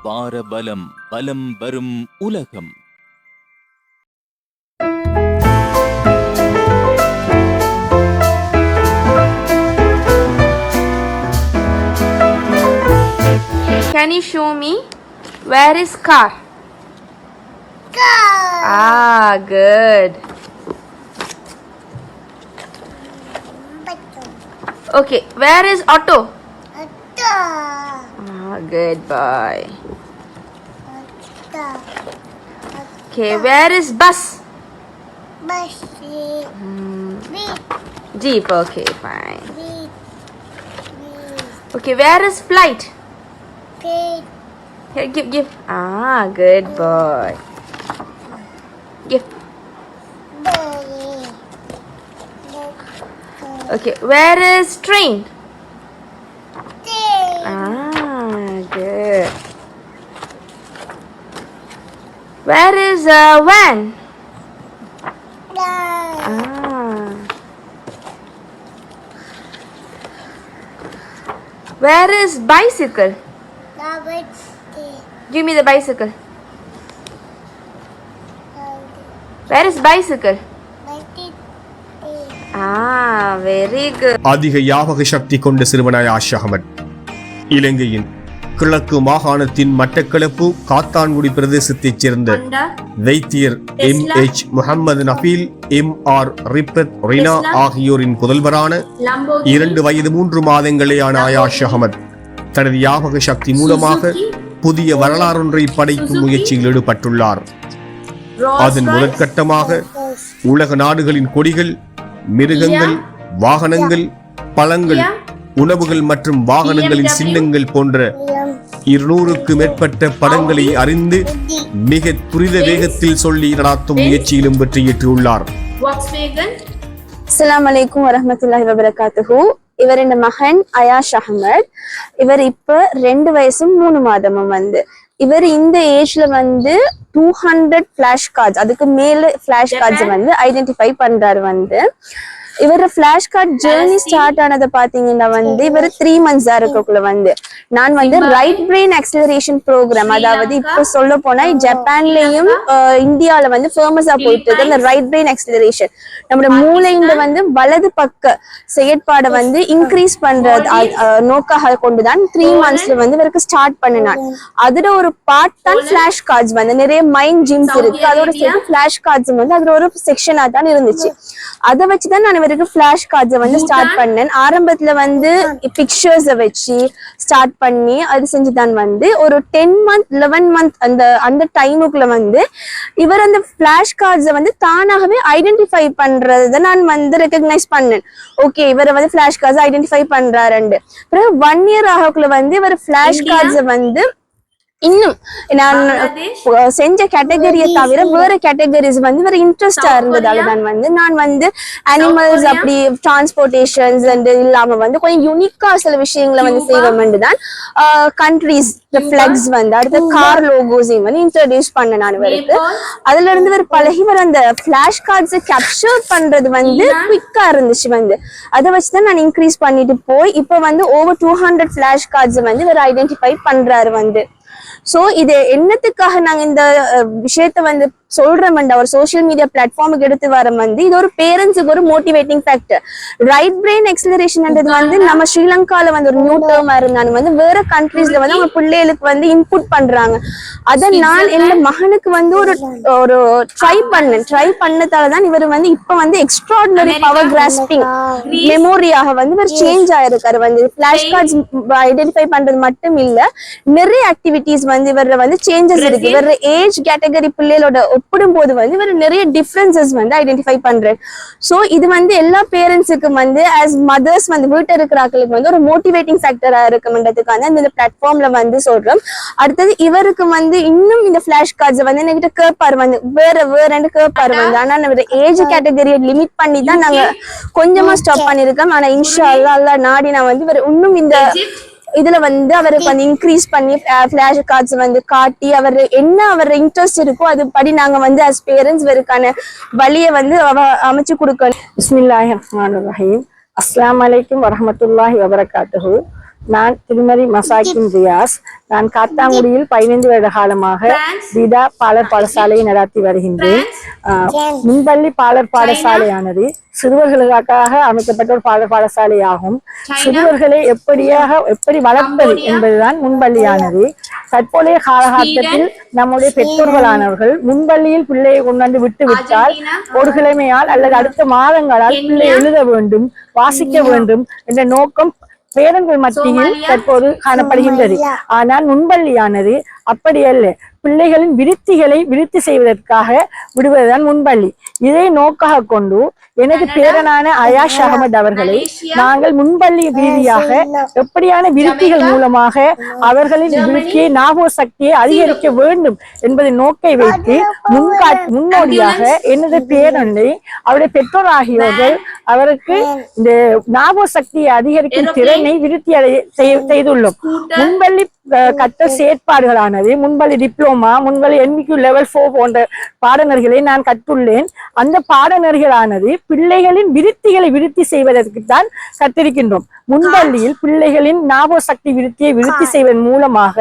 வாரபலம் பலம் வரும் உலகம். Can you show me where is car? Car. Ah, good. Okay, where is auto? Auto. Ah, good boy. Auto. Okay, where is bus? Bus. Jeep, okay, fine. Beep. Okay, where is flight? Beep. Here, give. Ah, good boy. Give. Okay, where is train? Ah, good. Where is van? Ah. Where is bicycle? Give me the bicycle. Where is bicycle? Ah, very good. அதிக ஞாபக சக்தி கொண்ட சிறுவனாய் ash Ahmad இலங்கையின் கிழக்கு மாகாணத்தின் மட்டக்களப்பு காத்தான்குடி பிரதேசத்தைச் சேர்ந்த வைத்தியர் MH Mohamed Nabeel MR Rifath Rina ஆகியோரின் புதல்வரான 2 வயது 3 மாதங்களேயான ஆஷ் அகமட் தனது ஞாபக சக்தி மூலமாக புதிய வரலாறொன்றை படைக்கும் முயற்சியில் ஈடுபட்டுள்ளார். அதன் முதற்கட்டமாக உலக நாடுகளின் கொடிகள், மிருகங்கள், வாகனங்கள், பழங்கள், உணவுகள் மற்றும் வாகனங்களின் சின்னங்கள் போன்ற 200க்கு மேற்பட்ட படங்களை அறிந்து மிக துரித வேகத்தில் சொல்லி நடாத்தும் முயற்சியிலும் வெற்றியேற்றுள்ளார். அஸ்ஸலாமு அலைக்கும் வரஹ்மத்துல்லாஹி வபரகாத்துஹு. இவர் இந்த மகன் அயாஷ் அஹமத். இவர் இப்ப 2 வயசும் 3 மாதமும் இவர் இந்த ஏஜ்ல 200 ஃபிளாஷ் கார்ட்ஸ், அதுக்கு மேல ஃபிளாஷ் கார்ட்ஸ் ஐடென்டிஃபை பண்றாரு. இவர ஃபிளாஷ் கார்ட் ஜேர்னி ஸ்டார்ட் ஆனதை பாத்தீங்கன்னா இவர் 3 months இருக்கக்குள்ள நான் ரைட் பிரெயின் ஆக்சிலரேஷன் ப்ரோக்ராம், அதாவது இப்ப சொல்ல போனா ஜப்பான்லயும் இந்தியால ஃபேமஸா போயிட்டு இருக்கு அந்த ரைட் பிரெயின் ஆக்சிலரேஷன். நம்மளோட மூளையின் வலது பக்க செயற்பாடை இன்க்ரீஸ் பண்றது நோக்காக கொண்டுதான் 3 monthsல இவருக்கு ஸ்டார்ட் பண்ணினான். அதுல ஒரு பார்ட் தான் ஃபிளாஷ் கார்ட்ஸ். நிறைய மைண்ட் ஜிம்ஸ் இருக்கு, அதோட சேர்த்து ஃபிளாஷ் கார்ட்ஸ் அதுல ஒரு செக்ஷனா தான் இருந்துச்சு. அதை வச்சுதான் நான் இவருக்கு ஃபிளாஷ் கார்ட்ஸை ஸ்டார்ட் பண்ணேன். ஆரம்பத்துல பிக்சர்ஸ் வச்சு ஸ்டார்ட் பண்ணி அது செஞ்சுதான் ஒரு 10 month 11 month அந்த டைமுக்குள்ள இவர் அந்த ஃபிளாஷ் கார்ட்ஸை தானாகவே ஐடென்டிஃபை பண்றதை நான் ரெகக்னைஸ் பண்ணேன். ஓகே, இவரை ஃபிளாஷ் கார்ட்ஸ் ஐடென்டிஃபை பண்றாரு. பிறகு 1 year ஆகக்குள்ள இவர் ஃபிளாஷ் கார்ட்ஸை இன்னும் நான் செஞ்ச கேட்டகரியை தவிர வேற கேட்டகரிஸ் வேற இன்ட்ரெஸ்டா இருந்ததால தான் நான் அனிமல்ஸ் அப்படி டிரான்ஸ்போர்டேஷன்ஸ் இல்லாம கொஞ்சம் யூனிக்கா சில விஷயங்களை செய்வோம் தான் கண்ட்ரிஸ் ஃபிளக்ஸ் அடுத்த கார் லோகோஸையும் இன்ட்ரோடியூஸ் பண்ண நான் இவருக்கு. அதுல இருந்து இவர் பழகி அந்த ஃபிளாஷ் கார்ட்ஸை கேப்சர் பண்றது குவிக்கா இருந்துச்சு. அதை வச்சுதான் நான் இன்க்ரீஸ் பண்ணிட்டு போய் இப்ப ஓவர் 200 ஃபிளாஷ் கார்ட்ஸ் இவர் ஐடென்டிஃபை பண்றாரு. சோ இது என்னத்துக்காக நாங்க இந்த விஷயத்த சொல்றோம், ஒரு சோசியல் மீடியா பிளாட்ஃபார்முக்கு எடுத்து வரோம். இது ஒரு பேரண்ட்ஸுக்கு ஒரு motivating factor. Right brain acceleration நம்ம ஸ்ரீலங்கால ஒரு நியூ டேர்மா இருந்தாலும் வேற கண்ட்ரீஸ்ல அவங்க பிள்ளைகளுக்கு இன்புட் பண்றாங்க. அத நான் என் மகனுக்கு ஒரு ட்ரை பண்ணதாலதான் இவர் இப்ப எக்ஸ்ட்ராடினரி பவர் கிராஸ்பிங் மெமோரியாக இவர் சேஞ்ச் ஆயிருக்காரு. பிளாஷ் கார்ட்ஸ் ஐடென்டிஃபை பண்றது மட்டும் இல்ல, நிறைய ஆக்டிவிட்டிஸ் இவர சேஞ்சஸ் இருக்கு. இவர் ஏஜ் கேட்டகரி பிள்ளைகளோட ஒப்பிடும் போது இவர் நிறைய டிஃபரன்சஸ் ஐடென்டிஃபை பண்றேன். சோ இது எல்லா பேரண்ட்ஸுக்கும் ஆஸ் மதர்ஸ் வீட்டை இருக்கிறாங்களுக்கு ஒரு மோட்டிவேட்டிங் ஃபேக்டரா இருக்குன்றதுக்கான இந்த பிளாட்ஃபார்ம்ல சொல்றோம். அடுத்தது இவருக்கு இன்னும் இந்த ஃபிளாஷ் கார்ட்ஸ் என்கிட்ட கேட்பாரு வேற கேட்பாரு. ஆனா நம்ம ஏஜ் கேட்டகரியை லிமிட் பண்ணி தான் நாங்க கொஞ்சமா ஸ்டாப் பண்ணிருக்கோம். ஆனா இன்ஷா அல்லாஹ் நாடி நான் இவர் இன்னும் இந்த இதுல அவருக்கு இன்க்ரீஸ் பண்ணி ஃபிளாஷ் கார்ட்ஸ் காட்டி அவர் என்ன அவர் இன்ட்ரெஸ்ட் இருக்கோ அது படி நாங்க as பேரண்ட்ஸ் இவருக்கான வழியை அமைச்சு கொடுக்கணும். பிஸ்மில்லாஹிர் ரஹ்மானிர் ரஹீம். அஸ்ஸலாமு அலைக்கும் வரஹ்மத்துல்லாஹி வபரகாத்துஹு. நான் திருமதி மசாக்கின் ரியாஸ். நான் காத்தாங்குடியில் 15 வருட காலமாக விதா பாலர் பாடசாலையை நடத்தி வருகின்றேன். முன்பள்ளி பாலர் பாடசாலையானது சிறுவர்களுக்காக அமைக்கப்பட்ட ஒரு பாலர் பாடசாலை ஆகும். சிறுவர்களை எப்படி வளர்ப்பது என்பதுதான் முன்பள்ளியானது. தற்போதைய காலகட்டத்தில் நம்முடைய பெற்றோர்களானவர்கள் முன்பள்ளியில் பிள்ளையை கொண்டு வந்து விட்டுவிட்டால் ஒரு கிழமையால் அல்லது அடுத்த மாதங்களால் பிள்ளை எழுத வேண்டும், வாசிக்க வேண்டும் என்ற நோக்கம் பேரன்கள் மத்தியில் தற்போது காணப்படுகின்றது. ஆனால் முன்பள்ளியானது அப்படி அல்ல. பிள்ளைகளின் விருத்தி செய்வதற்காக விடுவதுதான் முன்பள்ளி. இதை நோக்காக கொண்டு எனது பேரனான அயாஷ் அகமது அவர்களை நாங்கள் முன்பள்ளி ரீதியாக எப்படியான விருத்திகள் மூலமாக அவர்களின் விருத்தியை ஞாபக சக்தியை அதிகரிக்க வேண்டும் என்பதை நோக்கை வைத்து முன்னோடியாக எனது பேரனை அவருடைய பெற்றோர் ஆகியோர்கள் அவருக்கு இந்த ஞாபக சக்தியை அதிகரிக்கும் திறனை விருத்தி செய்துள்ளோம். முன்பள்ளி கற்றல் செயற்பாடுகளானது முன்பள்ளி டிப்ளோமா, முன்பள்ளி NVQ level 4 போன்ற பாடநெறிகளை நான் கற்றுள்ளேன். அந்த பாடநெறிகளானது பிள்ளைகளின் விருத்தி செய்வதற்கு தான் கற்றிருக்கின்றோம். முன்பள்ளியில் பிள்ளைகளின் ஞாபக சக்தி விருத்தி செய்வதன் மூலமாக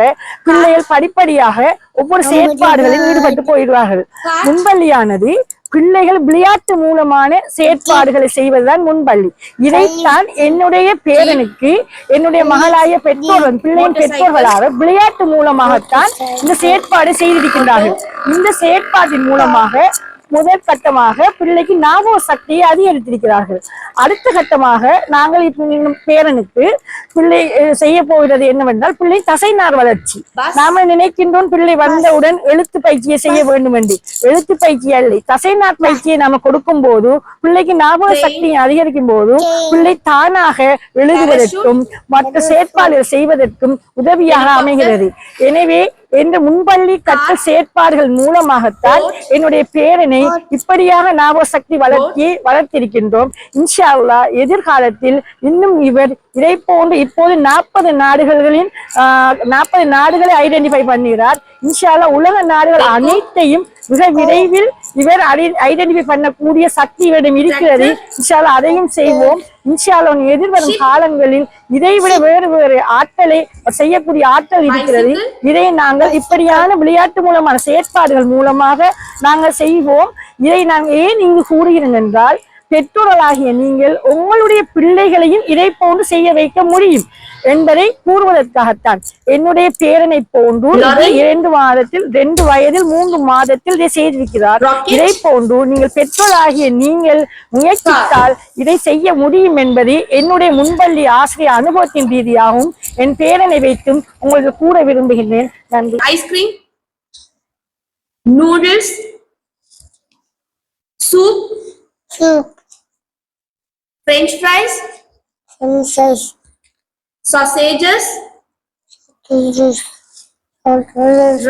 பிள்ளைகள் படிப்படியாக ஒவ்வொரு செயற்பாடுகளில் ஈடுபட்டு போயிடுவார்கள். முன்பள்ளியானது பிள்ளைகள் விளையாட்டு மூலமான செயற்பாடுகளை செய்வதுதான் முன்பள்ளி. இதைத்தான் என்னுடைய பேரனுக்கு என்னுடைய மகளாய பிள்ளையின் பெற்றோர்களாக விளையாட்டு மூலமாகத்தான் இந்த செயற்பாடு செய்திருக்கின்றார்கள். இந்த செயற்பாட்டின் மூலமாக முதல் கட்டமாக பிள்ளைக்கு ஞாபக சக்தியை அதிகரித்திருக்கிறார்கள். அடுத்த கட்டமாக நாங்கள் பேரனுக்கு பிள்ளை செய்ய போகிறது என்னவென்றால் பிள்ளை தசைநார் வளர்ச்சி. நாம நினைக்கின்றோம் பிள்ளை வந்தவுடன் எழுத்து பயிற்சியை செய்ய வேண்டும் என்று. எழுத்து பயிற்சி அல்ல, தசைநார் பயிற்சியை நாம கொடுக்கும் போது பிள்ளைக்கு ஞாபக சக்தியை அதிகரிக்கும் போது பிள்ளை தானாக எழுதுவதற்கும் மற்ற செயற்பாடுகள் செய்வதற்கும் உதவியாக அமைகிறது. எனவே என்ற முன்பள்ளி கற்றல் செயற்பாடுகள் மூலமாகத்தான் என்னுடைய பேரனை இப்படியாக ஞாபக சக்தி வளர்த்திருக்கின்றோம். இன்ஷா அல்லாஹ் எதிர்காலத்தில் இன்னும் இவர் இதை போன்று இப்போது 40 நாடுகளை ஐடென்டிஃபை பண்ணுகிறார். இன்ஷா அல்லாஹ் உலக நாடுகள் அனைத்தையும் மிக விரைவில் இவர் ஐடென்டிஃபை பண்ணக்கூடிய சக்தி இவரிடம் இருக்கிறது. இன்ஷா அல்லாஹ் அதையும் செய்வோம். இன்ஷா அல்லாஹ் எதிர்வரும் காலங்களில் இதைவிட வேறு ஆற்றலை செய்யக்கூடிய ஆற்றல் இருக்கிறது. இதை நாங்கள் இப்படியான விளையாட்டு மூலமான செயற்பாடுகள் மூலமாக நாங்கள் செய்வோம். இதை நாங்கள் ஏன் இங்கு கூறுகிறோம் என்றால் பெற்றோர்களாகிய நீங்கள் உங்களுடைய பிள்ளைகளையும் இதை போன்று செய்ய வைக்க முடியும் என்பதை கூறுவதற்காகத்தான். என்னுடைய பேரனை போன்று 2 வயதில் 3 மாதத்தில் இதை செய்திருக்கிறார். இதை போன்று நீங்கள் பெற்றோராகிய நீங்கள் முயற்சித்தால் இதை செய்ய முடியும் என்பது என்னுடைய முன்பள்ளி ஆசிரியர் அனுபவத்தின் ரீதியாகவும் என் பேரனை வைத்தும் உங்களுக்கு கூற விரும்புகின்றேன். நன்றி. Ice cream, noodles, soup, French fries, sausages,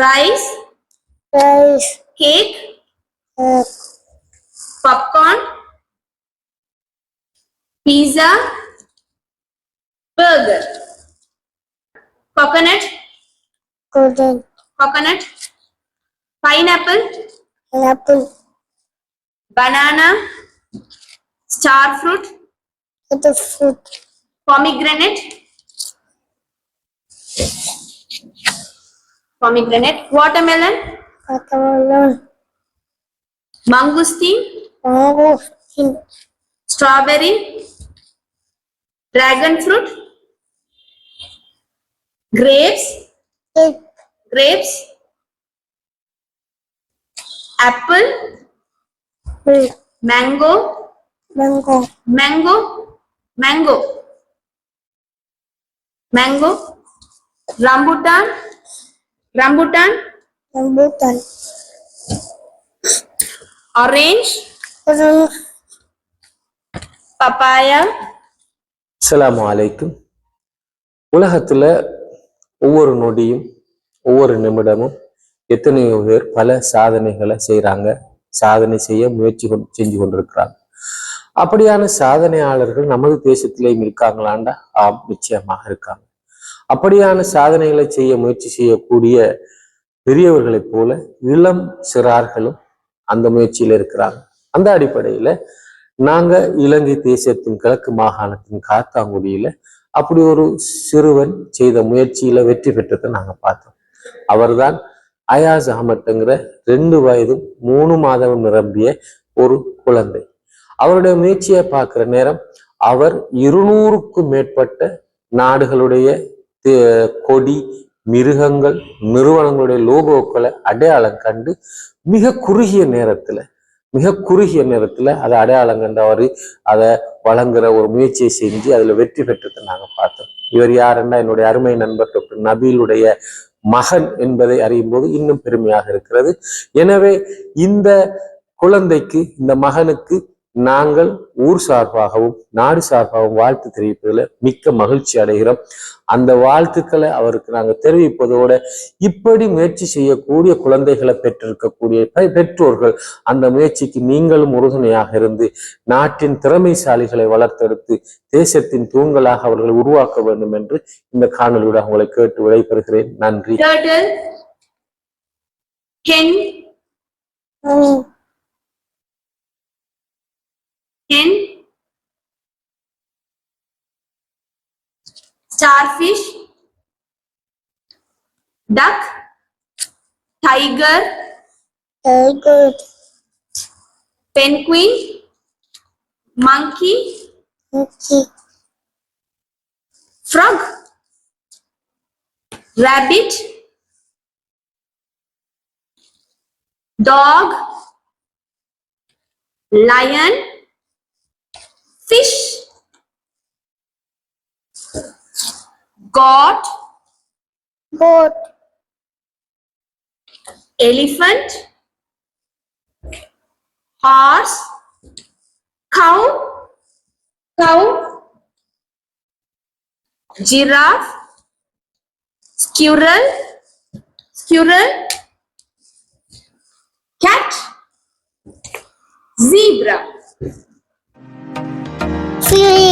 rice, cake, popcorn, pizza, burger, coconut, pineapple, banana, star fruit, pomegranate, watermelon, mangosteen, strawberry, dragon fruit, grapes, apple, mango, rambutan, orange, papaya. அஸ்ஸலாமு அலைக்கும். உலகத்துல ஒவ்வொரு நொடியும் ஒவ்வொரு நிமிடமும் எத்தனையோ பேர் பல சாதனைகளை செய்யறாங்க, சாதனை செய்ய செஞ்சு கொண்டிருக்கிறாங்க. அப்படியான சாதனையாளர்கள் நமது தேசத்திலேயும் இருக்காங்களாண்டா? நிச்சயமாக இருக்காங்க. அப்படியான சாதனைகளை செய்ய முயற்சி செய்யக்கூடிய பெரியவர்களைப் போல இளம் சிறார்களும் அந்த முயற்சியில இருக்கிறாங்க. அந்த அடிப்படையில நாங்க இலங்கை தேசத்தின் கிழக்கு மாகாணத்தின் காத்தாங்குடியில அப்படி ஒரு சிறுவன் செய்த முயற்சியில வெற்றி பெற்றதை நாங்க பார்த்தோம். அவர்தான் அயாஸ் அகமட்ங்கிற 2 வயதும் 3 மாதமும் நிரம்பிய ஒரு குழந்தை. அவருடைய முயற்சியை பார்க்கிற நேரம் அவர் 200க்கும் மேற்பட்ட நாடுகளுடைய கொடி, மிருகங்கள், நிறுவனங்களுடைய லோகோக்களை அடையாளம் கண்டு மிக குறுகிய நேரத்துல அதை அடையாளம் கண்டு அவர் அதை வழங்குற ஒரு முயற்சியை செஞ்சு அதுல வெற்றி பெற்றதை நாங்க பார்த்தோம். இவர் யாருன்னா என்னுடைய அருமை நண்பர் டாக்டர் நபீலுடைய மகன் என்பதை அறியும் போது இன்னும் பெருமையாக இருக்கிறது. எனவே இந்த குழந்தைக்கு, இந்த மகனுக்கு நாங்கள் ஊர் சார்பாகவும் நாடு சார்பாகவும் வாழ்த்து தெரிவிப்பதில் மிக்க மகிழ்ச்சி அடைகிறோம். அந்த வாழ்த்துக்களை அவருக்கு நாங்கள் தெரிவிப்பதோட இப்படி முயற்சி செய்யக்கூடிய குழந்தைகளை பெற்றிருக்கக்கூடிய பெற்றோர்கள் அந்த முயற்சிக்கு நீங்களும் உறுதுணையாக இருந்து நாட்டின் திறமைசாலிகளை வளர்த்தெடுத்து தேசத்தின் தூண்களாக அவர்களை உருவாக்க வேண்டும் என்று இந்த காணொலியோட உங்களை கேட்டு விடைபெறுகிறேன். நன்றி. Starfish, duck, tiger, penguin, monkey, frog, rabbit, dog, lion, fish, goat, elephant, horse, cow, giraffe, squirrel, cat, zebra. Free.